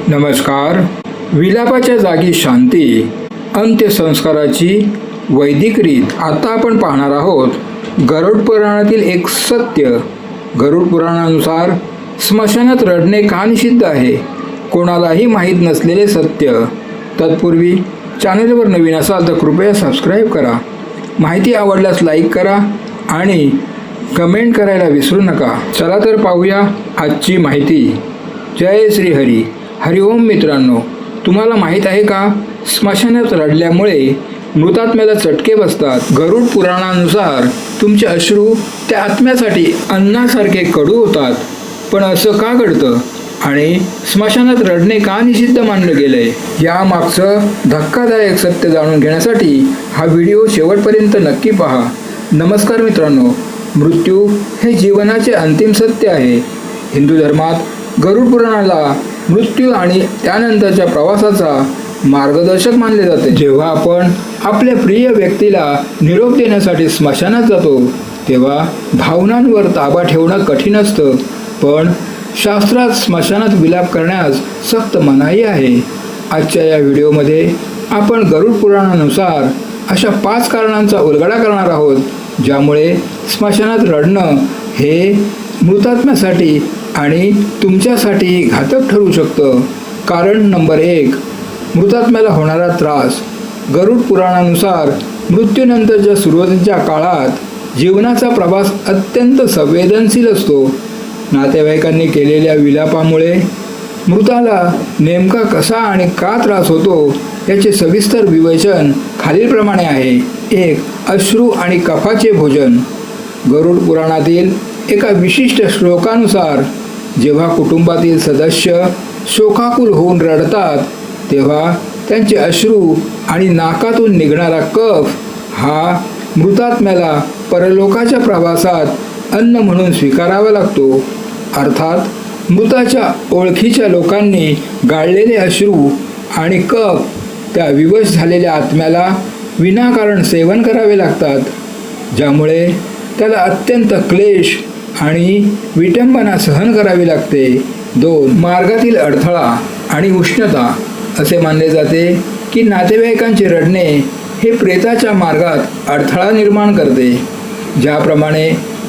नमस्कार. विलापाच्या जागी शांती, अंत्यसंस्काराची वैदिक रीत. आता आपण पाहणार आहोत गरुड पुराणातील एक सत्य. गरुड पुराणानुसार स्मशानात रडणे का निषिद्ध आहे, कोणालाही माहीत नसलेले सत्य. तत्पूर्वी चॅनलवर नवीन असाल तर कृपया सबस्क्राईब करा. माहिती आवडल्यास लाईक करा आणि कमेंट करायला विसरू नका. चला तर पाहूया आजची माहिती. जय श्री हरी. हरिओम मित्रांनो, तुम्हाला माहीत आहे का, स्मशानात रडल्यामुळे मृतात्म्याला चटके बसतात. गरुड पुराणानुसार तुमचे अश्रू त्या आत्म्यासाठी अन्नासारखे कडू होतात. पण असं का घडतं आणि स्मशानात रडणे का निषिद्ध मानलं गेलंय, यामागचं धक्कादायक सत्य जाणून घेण्यासाठी हा व्हिडिओ शेवटपर्यंत नक्की पहा. नमस्कार मित्रांनो, मृत्यू हे जीवनाचे अंतिम सत्य आहे. हिंदू धर्मात गरुड पुराणाला मृत्यू आणि त्यानंतरच्या प्रवासाचा मार्गदर्शक मानले जाते. जेव्हा आपण आपल्या प्रिय व्यक्तीला निरोप देण्यासाठी स्मशानात जातो तेव्हा भावनांवर ताबा ठेवणं कठीण असतं, पण शास्त्रात स्मशानात विलाप करण्यास सक्त मनाई आहे. आजच्या या व्हिडिओमध्ये आपण गरुड पुराणानुसार अशा 5 कारणांचा उलगडा करणार आहोत ज्यामुळे स्मशानात रडणं हे मृतात्म्यासाठी आणि तुमच्यासाठी घातक ठरू शकतं. कारण नंबर 1, मृतात्म्याला होणारा त्रास. गरुड पुराणानुसार मृत्यूनंतरच्या सुरुवातीच्या काळात जीवनाचा प्रवास अत्यंत संवेदनशील असतो. नातेवाईकांनी केलेल्या विलापामुळे मृताला नेमका कसा आणि का त्रास होतो याचे सविस्तर विवेचन खालीलप्रमाणे आहे. 1. अश्रू आणि कफाचे भोजन. गरुड पुराणातील एका विशिष्ट श्लोकानुसार जेव्हा कुटुंबातील सदस्य शोकाकुल होऊन रडतात तेव्हा त्यांचे अश्रू आणि नाकातून निघणारा कफ हा मृतात्म्याला परलोकाच्या प्रवासात अन्न म्हणून स्वीकारावा लागतो. अर्थात मृताच्या ओळखीच्या लोकांनी गाळलेले अश्रू आणि कफ त्या विवश झालेल्या आत्म्याला विनाकारण सेवन करावे लागतात, ज्यामुळे त्याला अत्यंत क्लेश आणि विटंबना सहन करावी लागते. 2. मार्गातील अडथळा आणि उष्णता. असे मानले जाते की नातेवाईकांचे रडणे हे प्रेताच्या मार्गात अडथळा निर्माण करते. ज्याप्रमाणे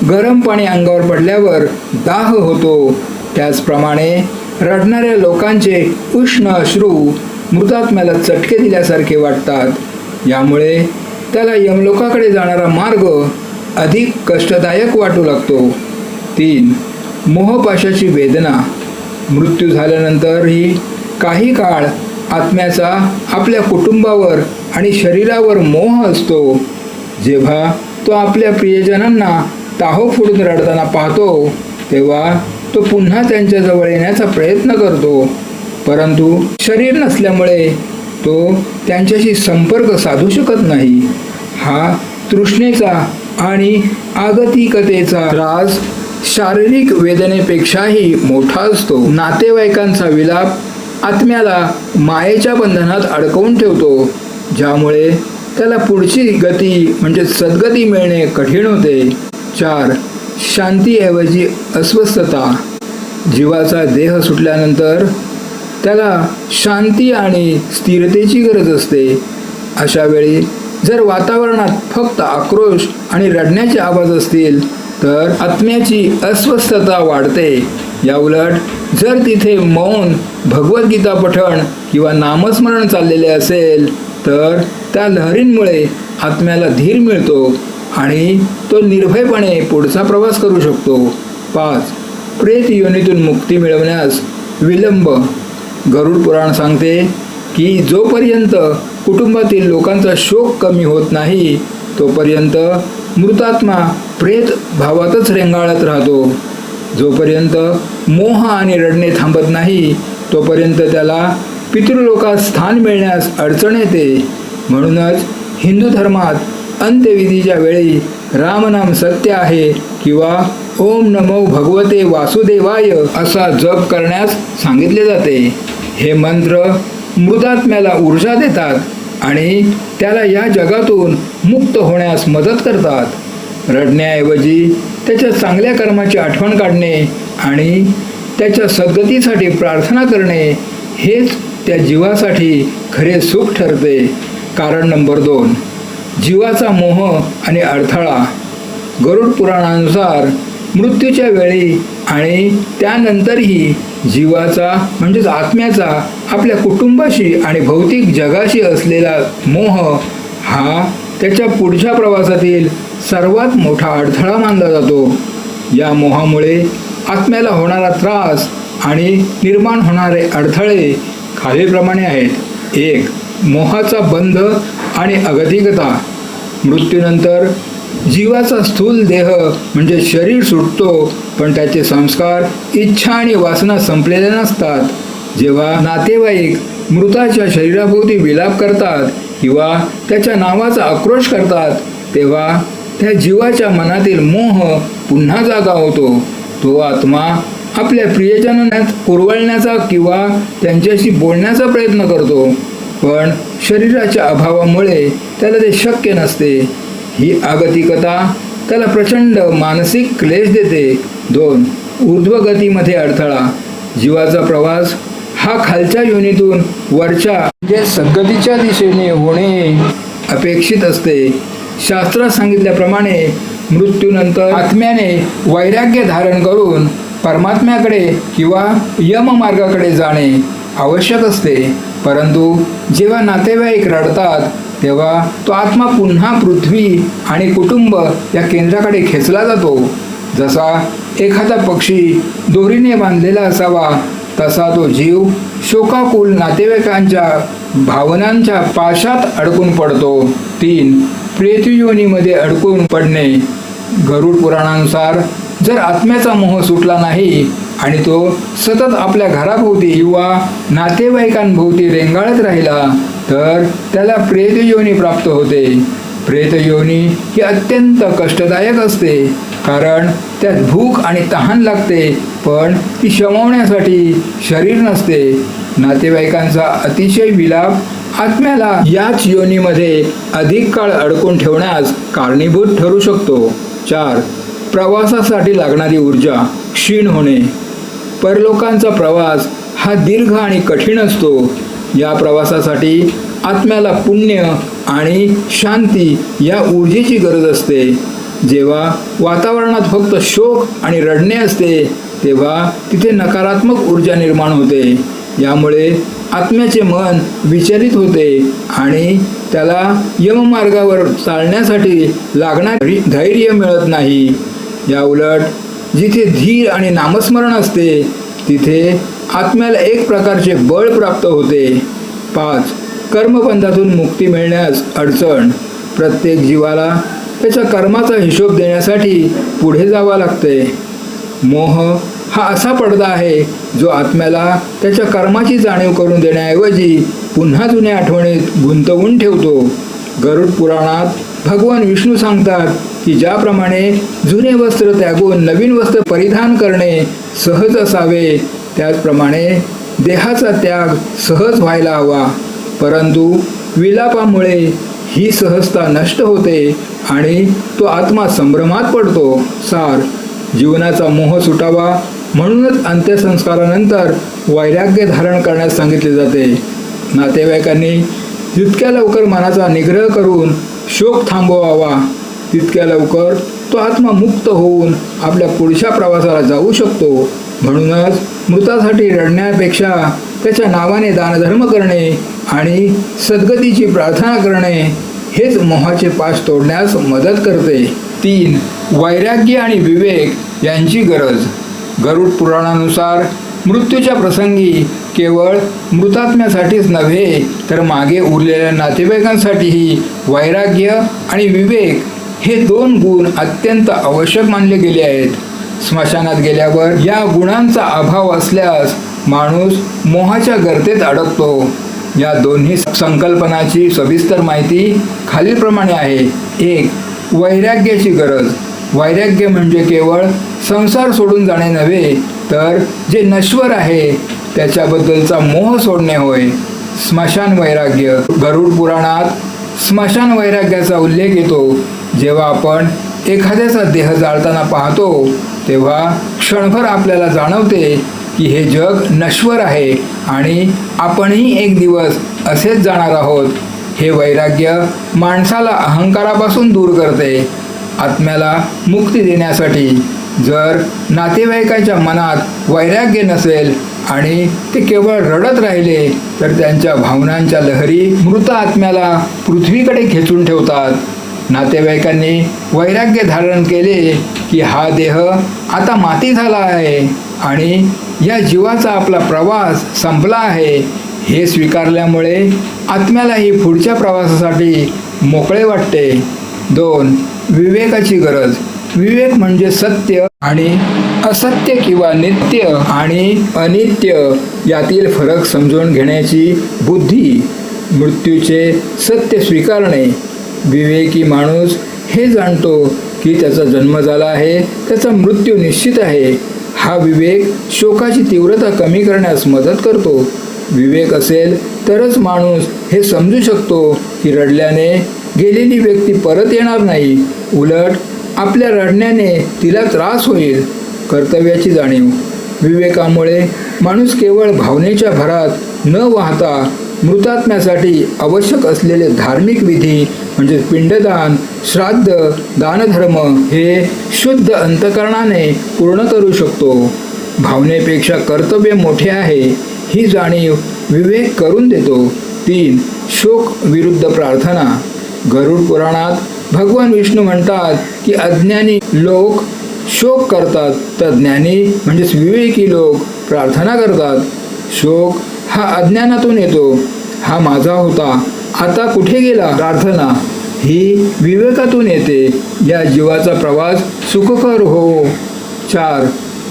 गरम पाणी अंगावर पडल्यावर दाह होतो, त्याचप्रमाणे रडणाऱ्या लोकांचे उष्ण अश्रू मृतात्म्याला चटके दिल्यासारखे वाटतात. यामुळे त्याला यमलोकाकडे जाणारा मार्ग अधिक कष्टदायक वाटू लागतो. 3. मोहपाशाची वेदना. मृत्यू झाल्यानंतरही काही काळ आत्म्याचा आपल्या कुटुंबावर आणि शरीरावर मोह असतो. जेव्हा तो आपल्या प्रियजनांना टाहो फोडून रडताना पाहतो तेव्हा तो पुन्हा त्यांच्याजवळ येण्याचा प्रयत्न करतो, परंतु शरीर नसल्यामुळे तो त्यांच्याशी संपर्क साधू शकत नाही. हा तृष्णेचा आणि आगतिकतेचा त्रास शारीरिक वेदनेपेक्षाही मोठा असतो. नातेवाईकांचा विलाप आत्म्याला मायेच्या बंधनात अडकवून ठेवतो, ज्यामुळे त्याला पुढची गती म्हणजे सद्गती मिळणे कठीण होते. 4. शांतीऐवजी अस्वस्थता. जीवाचा देह सुटल्यानंतर त्याला शांती आणि स्थिरतेची गरज असते. अशा वेळी जर वातावरणात फक्त आक्रोश आणि रडण्याचे आवाज असतील तर आत्म्याची अस्वस्थता वाढते. याउलट जर तिथे मौन, भगवद्गीता पठण किंवा नामस्मरण चाललेले असेल तर त्या लहरींमुळे आत्म्याला धीर मिळतो आणि तो निर्भयपणे पुढचा प्रवास करू शकतो. 5. प्रेत योनीतून मुक्ती मिळवण्यास विलंब. गरुड पुराण सांगते की जोपर्यंत कुटुंबातील लोकांचा शोक कमी होत नाही तोपर्यंत मृतात्मा प्रेत भावातच रेंगाळत राहतो. जोपर्यंत मोह आणि रडणे थांबत नाही तोपर्यंत त्याला पितृलोकात स्थान मिळण्यास अडचण येते. म्हणूनच हिंदू धर्मात अंत्यविधीच्या वेळी रामनाम सत्य आहे किंवा ओम नमो भगवते वासुदेवाय असा जप करण्यास सांगितले जाते. हे मंत्र मृतात्म्याला ऊर्जा देतात आणि त्याला या जगातून मुक्त होण्यास मदत करतात. रडण्याऐवजी त्याच्या चांगल्या कर्माची आठवण काढणे आणि त्याच्या सद्गतीसाठी प्रार्थना करणे हेच त्या जीवासाठी खरे सुख ठरते. कारण नंबर 2, जीवाचा मोह आणि अडथळा. गरुड पुराणानुसार मृत्यूच्या वेळी आणि त्यानंतरही जीवाचा म्हणजेच आत्म्याचा आपल्या कुटुंबाशी आणि भौतिक जगाशी असलेला मोह हा त्याच्या पुढच्या प्रवासातील सर्वात मोठा अडथळा मानला जातो. या मोहामुळे आत्म्याला होणारा त्रास आणि निर्माण होणारे अडथळे खालीलप्रमाणे आहेत. 1. मोहाचा बंध आणि अगतिकता. मृत्यूनंतर जीवाचा स्थूल देह म्हणजे शरीर सुटतो, पण त्याचे संस्कार, इच्छा आणि वासना संपलेल्या नसतात. जेव्हा नातेवाईक मृताच्या शरीराभोवती विलाप करतात किंवा त्याच्या नावाचा आक्रोश करतात, तेव्हा त्या जीवाच्या मनातील मोह पुन्हा जागा होतो. तो आत्मा आपल्या प्रियजनांना पुरवण्याचा किंवा त्यांच्याशी बोलण्याचा प्रयत्न करतो, पण शरीराच्या अभावामुळे त्याला ते शक्य नसते. ही आगतिकता त्याला प्रचंड मानसिक क्लेश देते. 2. ऊर्ध्वगतीमध्ये अडथळा. जीवाचा प्रवास हा खालच्या योनीतून वरच्या म्हणजे सद्गतीच्या दिशेने होणे अपेक्षित असते. शास्त्रात सांगितल्याप्रमाणे मृत्यूनंतर आत्म्याने वैराग्य धारण करून परमात्म्याकडे किंवा यममार्गाकडे जाणे आवश्यक असते. परंतु जेव्हा नातेवाईक रडतात तेव्हा तो आत्मा पुन्हा पृथ्वी आणि कुटुंब या केंद्राकडे खेचला जातो. जसा एखादा पक्षी दोरीने बांधलेला असावा तसा तो जीव शोकाकुल नातेवाईकांच्या भावनांच्या पाशात अडकून पडतो. 3. प्रेतयोनीमध्ये अडकून पडणे. गरुड पुराणानुसार जर आत्म्याचा मोह सुटला नाही आणि तो सतत आपल्या घराभोवती किंवा नातेवाईकांभोवती रेंगाळत राहिला तर त्याला प्रेतयोनी प्राप्त होते. प्रेतयोनी ही अत्यंत कष्टदायक असते, कारण त्यात भूक आणि तहान लागते, पण ती शमवण्यासाठी शरीर नसते. नातेवाईकांचा अतिशय विलाप आत्म्याला याच योनीमध्ये अधिक काळ अडकून ठेवण्यास कारणीभूत ठरू शकतो. 4. प्रवासासाठी लागणारी ऊर्जा क्षीण होणे. परलोकांचा प्रवास हा दीर्घ आणि कठीण असतो. या प्रवासासाठी आत्म्याला पुण्य आणि शांती या ऊर्जेची गरज असते. जेव्हा वातावरणात फक्त शोक आणि रडणे असते तेव्हा तिथे नकारात्मक ऊर्जा निर्माण होते. यामुळे आत्म्याचे मन विचलित होते आणि त्याला यममार्गावर चालण्यासाठी लागणारे धैर्य मिळत नाही. या उलट जिथे धीर आणि नामस्मरण असते तिथे आत्म्याला एक प्रकारचे बळ प्राप्त होते. 5. कर्मबंधातून मुक्ती मिळण्यास अडचण. प्रत्येक जीवाला त्याच्या कर्माचा हिशोब देण्यासाठी पुढे जावं लागते. मोह हा असा पडदा आहे जो आत्म्याला त्याच्या कर्माची जाणीव करून देण्याऐवजी पुन्हा जुन्या आठवणीत गुंतवून ठेवतो. गरुड पुराणात भगवान विष्णू सांगतात की ज्याप्रमाणे जुने वस्त्र त्यागून नवीन वस्त्र परिधान करणे सहज असावे, त्याचप्रमाणे देहाचा त्याग सहज व्हायला हवा. परंतु विलापामुळे ही सहजता नष्ट होते आणि तो आत्मा संभ्रमात पडतो. सार. जीवनाचा मोह सुटावा म्हणूनच अंत्यसंस्कारानंतर वैराग्य धारण करण्यास सांगितले जाते. नातेवाईकांनी जितक्या लवकर मनाचा निग्रह करून शोक थांबवावा तितक्या लवकर तो आत्मा मुक्त होऊन आपल्या पुढच्या प्रवासाला जाऊ शकतो. म्हणूनच मृतासाठी रडण्यापेक्षा त्याच्या नावाने दानधर्म करणे आणि सद्गतीची प्रार्थना करणे हेच मोहाचे पाश तोडण्यास मदत करते. 3. वैराग्य आणि विवेक यांची गरज. गरुड पुराणानुसार मृत्यूच्या प्रसंगी केवळ मृतात्म्यासाठीच नव्हे तर मागे उरलेल्या नातेवाईकांसाठीही वैराग्य आणि विवेक हे 2 गुण अत्यंत आवश्यक मानले गेले आहेत. स्मशानात गेल्यावर या गुणांचा अभाव असल्यास माणूस मोहाच्या गर्तेत अडकतो. या दोन्ही संकल्पनाची सविस्तर माहिती खालीलप्रमाणे आहे. 1. वैराग्याची गरज. वैराग्य म्हणजे केवळ संसार सोडून जाणे नव्हे तर जे नश्वर आहे त्याच्याबद्दलचा मोह सोडणे होय. स्मशान वैराग्य. गरुड पुराणात स्मशान वैराग्याचा उल्लेख येतो. जेव्हा आपण एखाद्याचा देह जाळताना पाहतो तेव्हा क्षणभर आपल्याला जाणवते की हे जग नश्वर आहे आणि आपणही एक दिवस असेच जाणार आहोत. हे वैराग्य माणसाला अहंकारापासून दूर करते. आत्म्याला मुक्ती देण्यासाठी जर नातेवाईकांच्या मनात वैराग्य नसेल आणि ते केवळ रडत राहिले तर त्यांच्या भावनांच्या लहरी मृत आत्म्याला पृथ्वीकडे खेचून ठेवतात. नातेवाईकांनी वैराग्य धारण केले की हा देह आता माती झाला आहे आणि या जीवाचा आपला प्रवास संपला आहे हे स्वीकारल्यामुळे आत्म्यालाही पुढच्या प्रवासासाठी मोकळे वाटते. 2. विवेकाची गरज. विवेक म्हणजे सत्य आणि असत्य किंवा नित्य आणि अनित्य यातील फरक समजून घेण्याची बुद्धी. मृत्यूचे सत्य स्वीकारणे. विवेकी माणूस हे जाणतो की त्याचा जन्म झाला आहे, त्याचा मृत्यू निश्चित आहे. हा विवेक शोकाची तीव्रता कमी करण्यास मदत करतो. विवेक असेल तरच माणूस हे समजू शकतो की रडल्याने गेलेली व्यक्ती परत येणार नाही, उलट आपल्या रडण्याने तिला त्रास होईल. कर्तव्याची जाणीव. विवेकामुळे माणूस केवळ भावनेच्या भरात न वाहता मृतात्म्यासाठी आवश्यक असलेले धार्मिक विधी म्हणजे पिंडदान, श्राद्ध, दानधर्म हे शुद्ध अंतकरणाने पूर्ण करू शकतो. भावनेपेक्षा कर्तव्य मोठे आहे ही जाणीव विवेक करून देतो. 3. शोक विरुद्ध प्रार्थना. गरुड पुराणात भगवान विष्णू म्हणतात की अज्ञानी लोक शोक करतात तर ज्ञानी म्हणजेच विवेकी लोक प्रार्थना करतात. शोक हा अज्ञानातून येतो. हा माझा होता, आता कुठे गेला. प्रार्थना ही विवेकातून येते. या जीवाचा प्रवास सुखकर हो. 4.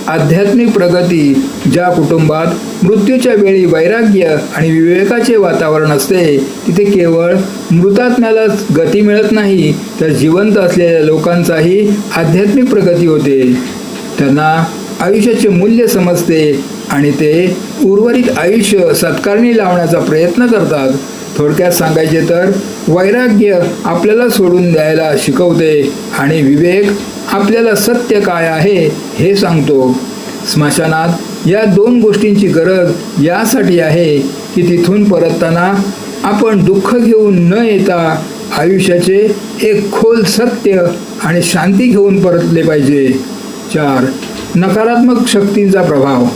आध्यात्मिक प्रगती. ज्या कुटुंबात मृत्यूच्या वेळी वैराग्य आणि विवेकाचे वातावरण असते तिथे केवळ मृतात्म्यालाच गती मिळत नाही तर जिवंत असलेल्या लोकांचाही आध्यात्मिक प्रगती होते. त्यांना आयुष्याचे मूल्य समजते आणि ते उर्वरित आयुष्य सत्कारणी लावण्याचा प्रयत्न करतात. थोडक्यात सांगायचे तर वैराग्य आपल्याला सोडून द्यायला शिकवते आणि विवेक आपल्याला सत्य काय आहे हे सांगतो. स्मशानात या 2 गोष्टींची गरज यासाठी आहे की तिथून परतताना आपण दुःख घेऊन न येता आयुष्याचे एक खोल सत्य आणि शांती घेऊन परतले पाहिजे. 4. नकारात्मक शक्तींचा प्रभाव.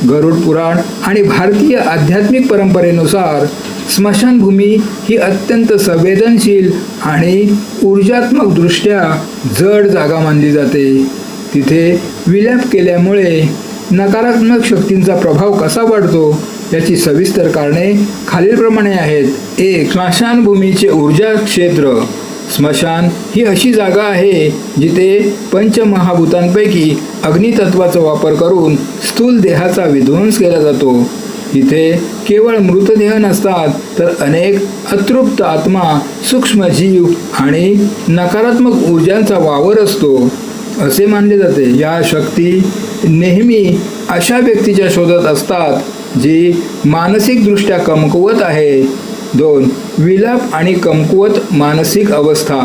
गरुड पुराण आणि भारतीय आध्यात्मिक परंपरेनुसार स्मशानभूमी ही अत्यंत संवेदनशील आणि ऊर्जात्मकदृष्ट्या जड जागा मानली जाते. तिथे विलाप केल्यामुळे नकारात्मक शक्तींचा प्रभाव कसा वाढतो याची सविस्तर कारणे खालीलप्रमाणे आहेत. 1. स्मशानभूमीचे ऊर्जा क्षेत्र. स्मशान ही अशी जागा आहे जिथे पंचमहाभूतांपैकी अग्नितत्वाचा वापर करून स्थूल देहाचा विध्वंस केला जातो. इथे केवळ मृतदेह नसतात तर अनेक अतृप्त आत्मा, सूक्ष्म जीव आणि नकारात्मक ऊर्जांचा वावर असतो असे मानले जाते. या शक्ती नेहमी अशा व्यक्तीच्या शोधात असतात जी मानसिकदृष्ट्या कमकुवत आहे. 2. विलाप आणि कमकुवत मानसिक अवस्था.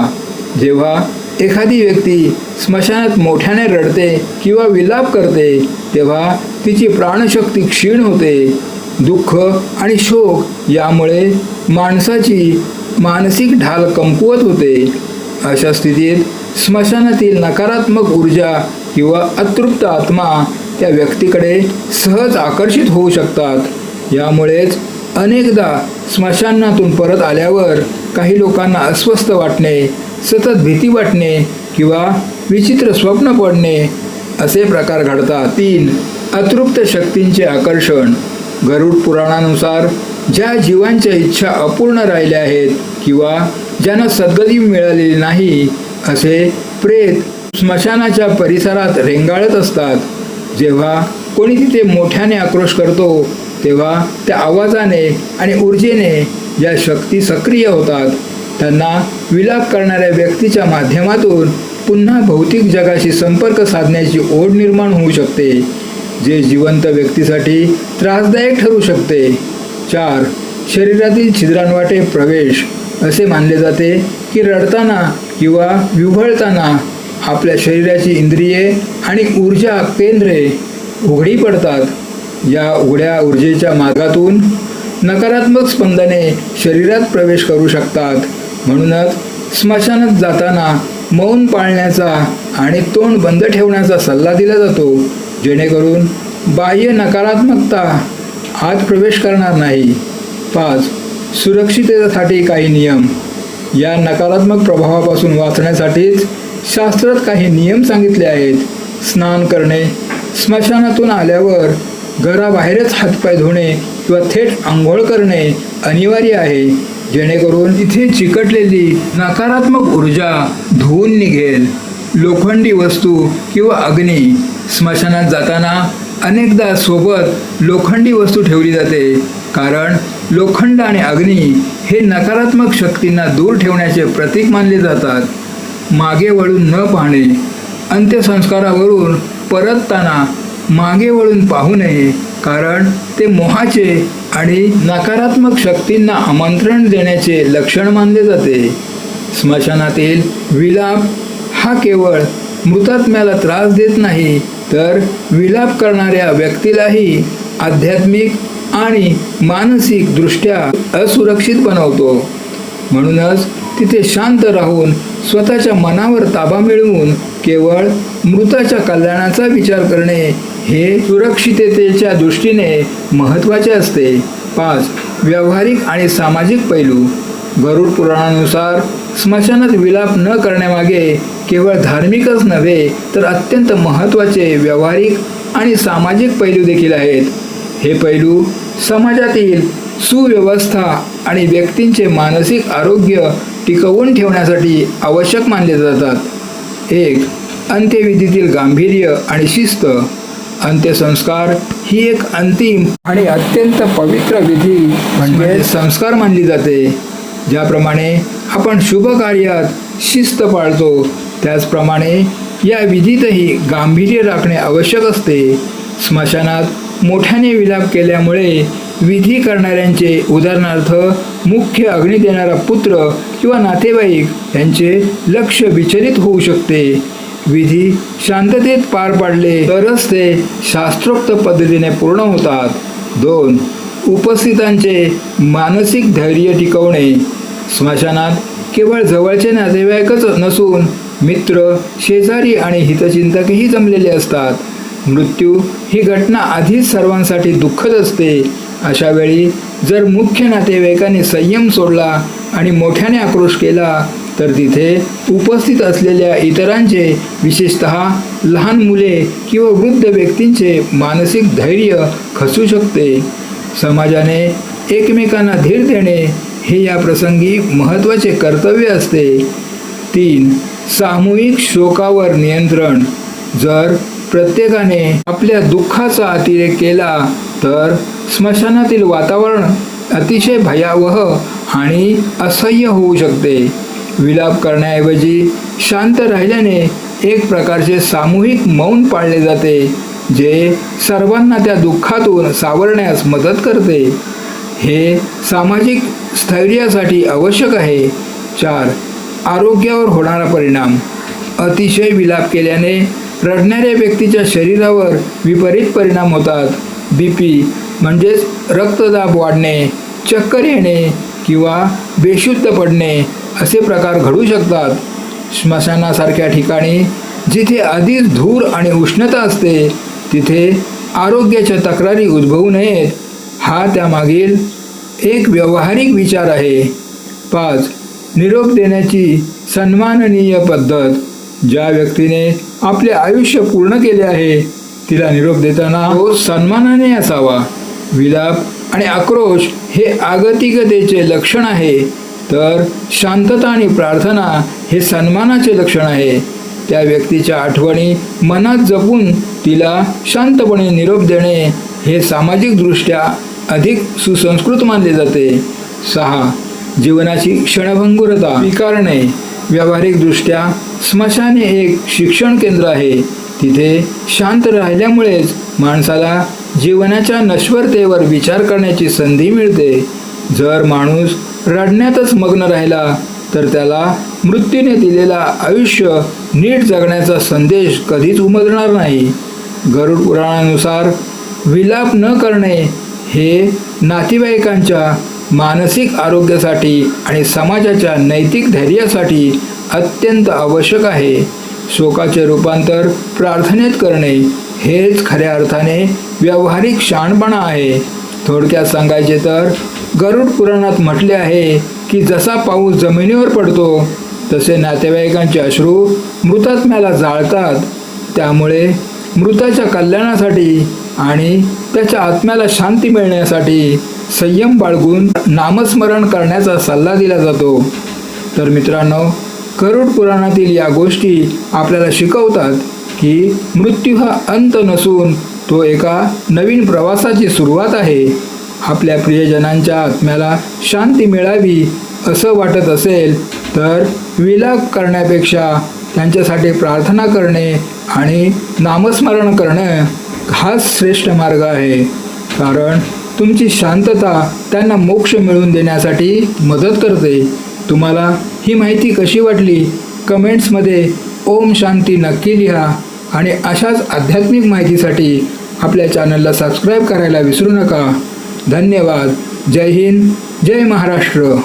जेव्हा एखादी व्यक्ती स्मशानात मोठ्याने रडते किंवा विलाप करते तेव्हा तिची प्राणशक्ती क्षीण होते. दुःख आणि शोक यामुळे माणसाची मानसिक ढाल कमकुवत होते. अशा स्थितीत स्मशानातील नकारात्मक ऊर्जा किंवा अतृप्त आत्मा त्या व्यक्तीकडे सहज आकर्षित होऊ शकतात. यामुळेच अनेकदा स्मशानातून परत आल्यावर काही लोकांना अस्वस्थ वाटणे, सतत भीती वाटणे किंवा विचित्र स्वप्न पडणे असे प्रकार घडतात. 3. अतृप्त शक्तींचे आकर्षण. गरुड पुराणानुसार ज्या जीवांच्या इच्छा अपूर्ण राहिल्या आहेत किंवा ज्यांना सद्गती मिळालेली नाही असे प्रेत स्मशानाच्या परिसरात रेंगाळत असतात. जेव्हा कोणी तिथे मोठ्याने आक्रोश करतो तेव्हा त्या आवाजाने आणि ऊर्जेने या शक्ती सक्रिय होतात. त्यांना विलाप करणाऱ्या व्यक्तीच्या माध्यमातून पुन्हा भौतिक जगाशी संपर्क साधण्याची ओढ निर्माण होऊ शकते, जे जिवंत व्यक्तीसाठी त्रासदायक ठरू शकते. 4. शरीरातील छिद्रांवाटे प्रवेश. असे मानले जाते की रडताना किंवा विव्हळताना आपल्या शरीराची इंद्रिये आणि ऊर्जा केंद्रे उघडी पडतात या उघड्या ऊर्जेच्या मार्गातून नकारात्मक स्पंदने शरीरात प्रवेश करू शकतात. म्हणूनच स्मशानात जाताना मौन पाळण्याचा आणि तोंड बंद ठेवण्याचा सल्ला दिला जातो, जेणेकरून बाह्य नकारात्मकता आत प्रवेश करणार नाही. 5. सुरक्षिततेसाठी काही नियम. या नकारात्मक प्रभावापासून वाचण्यासाठीच शास्त्रात काही नियम सांगितले आहेत. स्नान करणे. स्मशानातून आल्यावर घराबाहेरच हातपाय धुणे किंवा थेट आंघोळ करणे अनिवार्य आहे, जेणेकरून इथे चिकटलेली नकारात्मक ऊर्जा धुवून निघेल. लोखंडी वस्तू किंवा अग्नी. स्मशानात जाताना अनेकदा सोबत लोखंडी वस्तू ठेवली जाते, कारण लोखंड आणि अग्नी हे नकारात्मक शक्तींना दूर ठेवण्याचे प्रतीक मानले जातात. मागे वळून न पाहणे. अंत्यसंस्कारावरून परतताना मागे वळून पाहू नये, कारण ते मोहाचे आणि नकारात्मक शक्तींना आमंत्रण देण्याचे लक्षण मानले जाते. स्मशानातील विलाप हा केवळ मृतात्म्याला त्रास देत नाही, तर विलाप करणाऱ्या व्यक्तीलाही आध्यात्मिक आणि मानसिक दृष्ट्या असुरक्षित बनवतो. म्हणूनच तिथे शांत राहून स्वतःच्या मनावर ताबा मिळवून केवळ मृताच्या कल्याणाचा विचार करणे हे सुरक्षिततेच्या दृष्टीने महत्त्वाचे असते. 5. व्यावहारिक आणि सामाजिक पैलू. गरुड पुराणानुसार स्मशानात विलाप न करण्यामागे केवळ धार्मिकच नव्हे, तर अत्यंत महत्त्वाचे व्यावहारिक आणि सामाजिक पैलू देखील आहेत. हे पैलू समाजातील सुव्यवस्था आणि व्यक्तींचे मानसिक आरोग्य टिकवून ठेवण्यासाठी आवश्यक मानले जातात. 1. अंत्यविधीतील गांभीर्य आणि शिस्त. अंत्यसंस्कार ही एक अंतिम आणि अत्यंत पवित्र विधी म्हणजे संस्कार मानली जाते. ज्याप्रमाणे आपण शुभ कार्यात शिस्त पाळतो, त्याचप्रमाणे या विधीतही गांभीर्य राखणे आवश्यक असते. स्मशानात मोठ्याने विलाप केल्यामुळे विधी करणाऱ्यांचे, उदाहरणार्थ मुख्य अग्नी देणारा पुत्र किंवा नातेवाईक यांचे लक्ष विचलित होऊ शकते. विधी शांततेत पार पाडले तरच ते शास्त्रोक्त पद्धतीने पूर्ण होतात. 2. उपस्थितांचे मानसिक धैर्य टिकवणे. स्मशानात केवळ जवळचे नातेवाईकच नसून मित्र, शेजारी आणि हितचिंतकही जमलेले असतात. मृत्यू ही घटना आधीच सर्वांसाठी दुःखद असते. अशा वेळी जर मुख्य नातेवाईकांनी संयम सोडला आणि मोठ्याने आक्रोश केला, तर तिथे उपस्थित असलेल्या इतरांचे, विशेषतः लहान मुले किंवा वृद्ध व्यक्तींचे मानसिक धैर्य खचू शकते. समाजाने एकमेकांना धीर देणे हे या प्रसंगी महत्त्वाचे कर्तव्य असते. 3. सामूहिक शोकावर नियंत्रण. जर प्रत्येकाने आपल्या दुःखाचा अतिरेक केला तर स्मशानातील वातावरण अतिशय भयावह आणि असह्य होऊ शकते. विलाप करण्याऐवजी शांत राहिल्याने एक प्रकारचे सामूहिक मौन पाळले जाते, जे सर्वांना त्या दुःखातून सावरण्यास मदत करते. हे सामाजिक स्थैर्यासाठी आवश्यक आहे. 4. आरोग्यावर होणारा परिणाम. अतिशय विलाप केल्याने रडणाऱ्या व्यक्तीच्या शरीरावर विपरीत परिणाम होतात. BP म्हणजेच रक्तदाब वाढणे, चक्कर येणे किंवा बेशुद्ध पडणे असे प्रकार घडू शकतात. स्मशानासारख्या ठिकाणी जिथे आधीच धूर आणि उष्णता असते, तिथे आरोग्याच्या तक्रारी उद्भवू नयेत, हा त्यामागील एक व्यावहारिक विचार आहे. 5. निरोप देण्याची सन्माननीय पद्धत. ज्या व्यक्तीने आपले आयुष्य पूर्ण केले आहे, तिला निरोप देताना तो सन्मानाने असावा. विलाप आणि आक्रोश हे आगतिकतेचे लक्षण आहे, तर शांतता आणि प्रार्थना हे सन्मानाचे लक्षण आहे. त्या व्यक्तीच्या आठवणी मनात जपून तिला शांतपणे निरोप देणे हे सामाजिकदृष्ट्या अधिक सुसंस्कृत मानले जाते. 6. जीवनाची क्षणभंगुरता स्वीकारणे. व्यावहारिकदृष्ट्या स्मशान हे एक शिक्षण केंद्र आहे. तिथे शांत राहिल्यामुळेच माणसाला जीवनाच्या नश्वरतेवर विचार करण्याची संधी मिळते. जर माणूस रडण्यातच मग्न राहिला तर त्याला मृत्यूने दिलेला आयुष्य नीट जगण्याचा संदेश कधीच उमजणार नाही. गरुड पुराणानुसार विलाप न करणे हे नातेवाईकांच्या मानसिक आरोग्यासाठी आणि समाजाच्या नैतिक धैर्यासाठी अत्यंत आवश्यक आहे. शोकाचे रूपांतर प्रार्थनेत करणे हेच खऱ्या अर्थाने व्यावहारिक शहाणपणा आहे. थोडक्यात सांगायचे तर गरुड पुराणात म्हटले आहे की जसा पाऊस जमिनीवर पडतो तसे नातेवाईकांचे अश्रू मृतात्म्याला जाळतात. त्यामुळे मृताच्या कल्याणासाठी आणि त्याच्या आत्म्याला शांती मिळण्यासाठी संयम बाळगून नामस्मरण करण्याचा सल्ला दिला जातो. तर मित्रांनो, गरुड पुराणातील या गोष्टी आपल्याला शिकवतात की मृत्यू हा अंत नसून तो एका नवीन प्रवासाची सुरुवात आहे. आपल्या प्रियजनांच्या आत्म्याला शांती मिळावी असं वाटत असेल तर विलाप करण्यापेक्षा त्यांच्यासाठी प्रार्थना करणे आणि नामस्मरण करणं हाच श्रेष्ठ मार्ग आहे. कारण तुमची शांतता त्यांना मोक्ष मिळवून देण्यासाठी मदत करते. तुम्हाला ही माहिती कशी वाटली कमेंट्समध्ये ओम शांती नक्की लिहा आणि अशाच आध्यात्मिक माहितीसाठी आपल्या चॅनलला सबस्क्राईब करायला विसरू नका. धन्यवाद. जय हिंद, जय महाराष्ट्र.